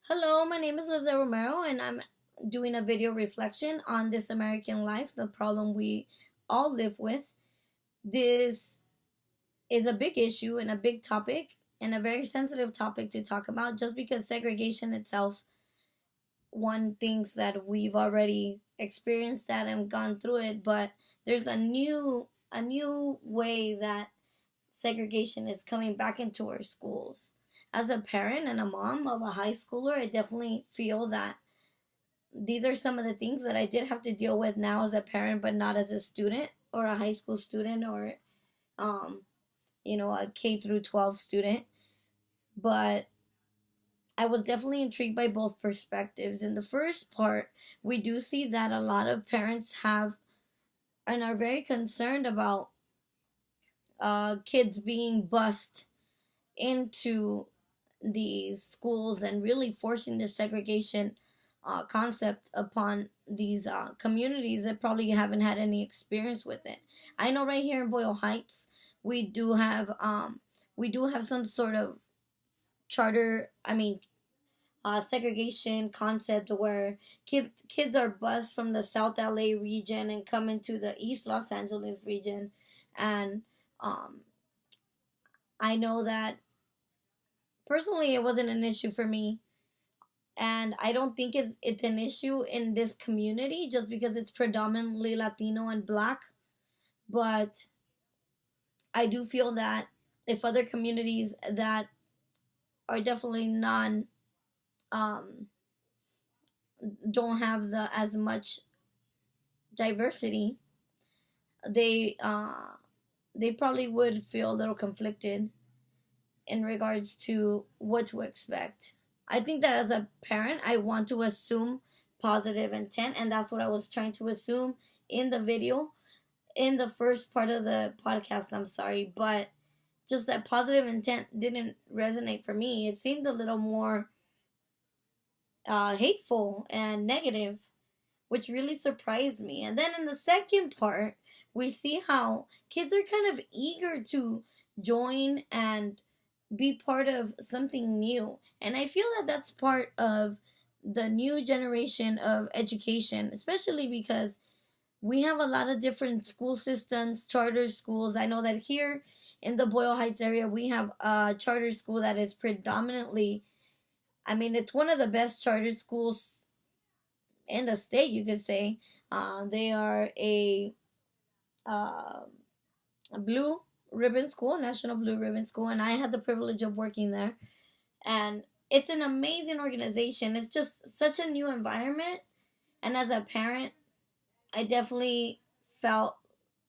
Hello, my name is Liza Romero, and I'm doing a video reflection on this American life, the problem we all live with. This is a big issue and a big topic, and a very sensitive topic to talk about just because segregation itself, one thinks that we've already experienced that and gone through it, but there's a new way that segregation is coming back into our schools. As a parent and a mom of a high schooler, I definitely feel that these are some of the things that I did have to deal with now as a parent, but not as a student or a high school student or, um, a K through 12 student. But I was definitely intrigued by both perspectives. In the first part, we do see that a lot of parents have and are very concerned about kids being bused into these schools and really forcing this segregation concept upon these communities that probably haven't had any experience with it. I know right here in Boyle Heights, we do have some sort of charter. Segregation concept where kids are bused from the South LA region and come into the East Los Angeles region, and um, I know that personally it wasn't an issue for me, and I don't think it's an issue in this community just because it's predominantly Latino and Black. But I do feel that if other communities that are definitely non um, don't have the as much diversity, they they probably would feel a little conflicted in regards to what to expect. I think that as a parent, I want to assume positive intent, and that's what I was trying to assume in the video, in the first part of the podcast. I'm sorry, but just that positive intent didn't resonate for me. It seemed a little more hateful and negative, which really surprised me. And then in the second part, we see how kids are kind of eager to join and be part of something new. And I feel that that's part of the new generation of education, especially because we have a lot of different school systems, charter schools. I know that here in the Boyle Heights area, we have a charter school that is predominantly, it's one of the best charter schools in the state, you could say. They are uh, a blue ribbon school, National Blue Ribbon School, and I had the privilege of working there. And it's an amazing organization. It's just such a new environment. And as a parent, I definitely felt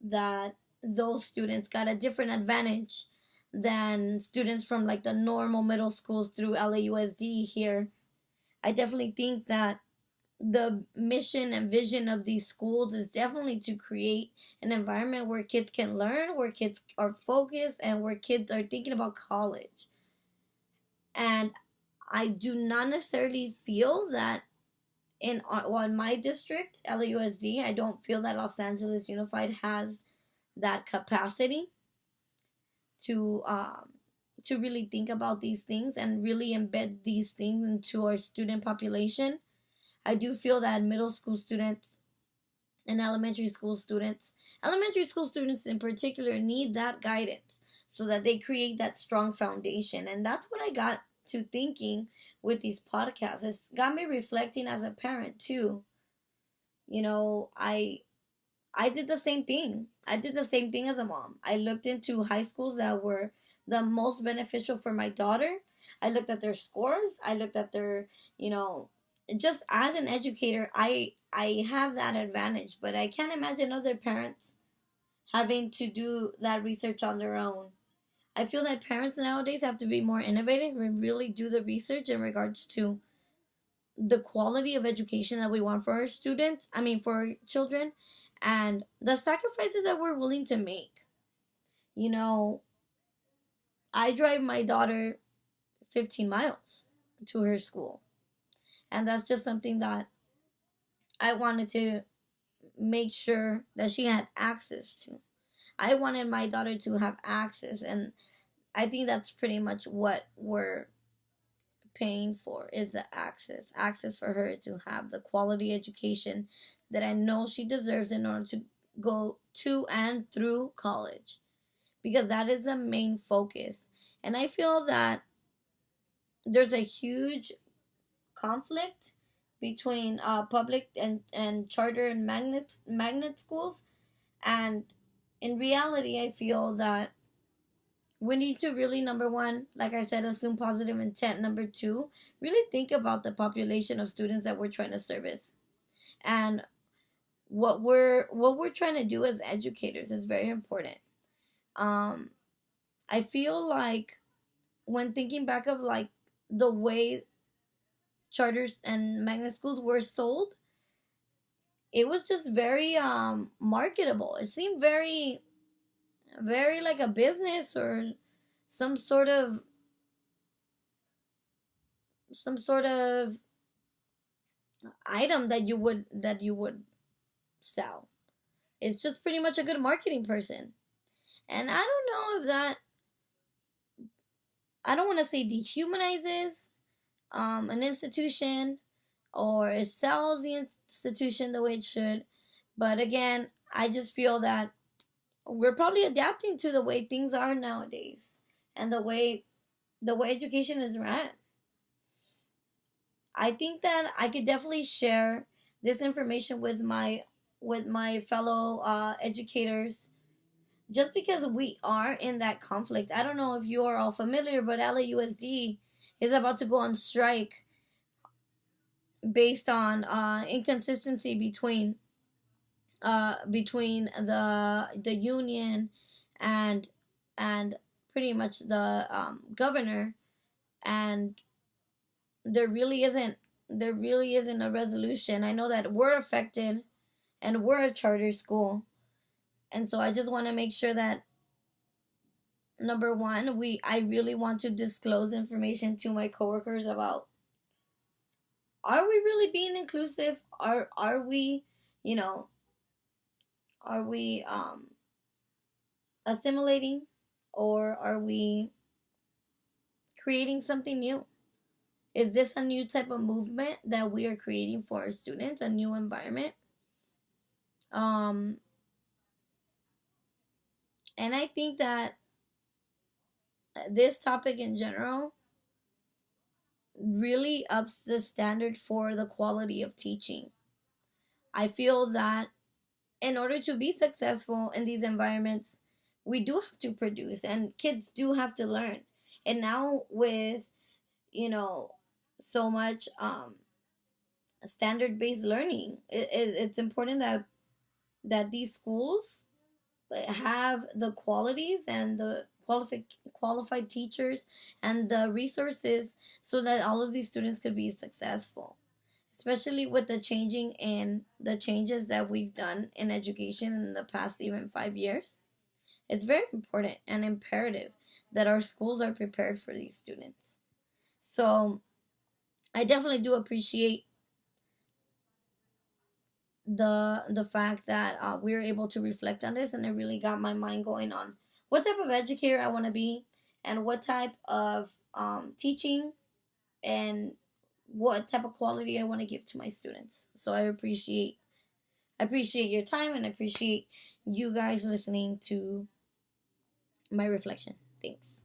that those students got a different advantage than students from like the normal middle schools through LAUSD here. I definitely think that the mission and vision of these schools is definitely to create an environment where kids can learn, where kids are focused, and where kids are thinking about college. And I do not necessarily feel that in my district, LAUSD, I don't feel that Los Angeles Unified has that capacity to to really think about these things and really embed these things into our student population. I do feel that middle school students and elementary school students in particular, need that guidance so that they create that strong foundation. And that's what I got to thinking with these podcasts. It's got me reflecting as a parent too. You know, I did the same thing. I did the same thing as a mom. I looked into high schools that were the most beneficial for my daughter. I looked at their scores. I looked at their, you know, just as an educator, I have that advantage, but I can't imagine other parents having to do that research on their own. I feel that parents nowadays have to be more innovative and really do the research in regards to the quality of education that we want for our students, for our children, and the sacrifices that we're willing to make. You know, I drive my daughter 15 miles to her school, and that's just something that I wanted to make sure that she had access to. I wanted my daughter to have access, and I think that's pretty much what we're paying for is the access for her to have the quality education that I know she deserves in order to go to and through college, because that is the main focus. And I feel that there's a huge conflict between public and charter and magnet schools. And in reality, I feel that we need to really, number one, like I said, assume positive intent. Number two, really think about the population of students that we're trying to service. And what we're trying to do as educators is very important. Um, I feel like when thinking back of like the way charters and magnet schools were sold, it was just very marketable. It seemed very like a business or some sort of some sort of item that you would sell. It's just pretty much a good marketing person. And I don't know if that, I don't want to say dehumanizes an institution or it sells the institution the way it should. But again, I just feel that we're probably adapting to the way things are nowadays and the way education is ran. I think that I could definitely share this information with my fellow educators, just because we are in that conflict. I don't know if you are all familiar, but LAUSD is about to go on strike based on inconsistency between the union and and pretty much the governor. And there really isn't a resolution. I know that we're affected and we're a charter school, and so I just want to make sure that, number one, I really want to disclose information to my coworkers about, are we really being inclusive? Are we, you know, are we assimilating, or are we creating something new? Is this a new type of movement that we are creating for our students, a new environment? Um, and I think that this topic in general really ups the standard for the quality of teaching. I feel that in order to be successful in these environments, we do have to produce, and kids do have to learn. And now with, you know, so much standard based learning, it's important that these schools have the qualities and the qualified teachers and the resources so that all of these students could be successful, especially with the changes that we've done in education in the past even 5 years. It's very important and imperative that our schools are prepared for these students. So I definitely do appreciate the fact that we were able to reflect on this, and it really got my mind going on what type of educator I want to be, and what type of teaching, and what type of quality I want to give to my students. So I appreciate your time, and I appreciate you guys listening to my reflection. Thanks.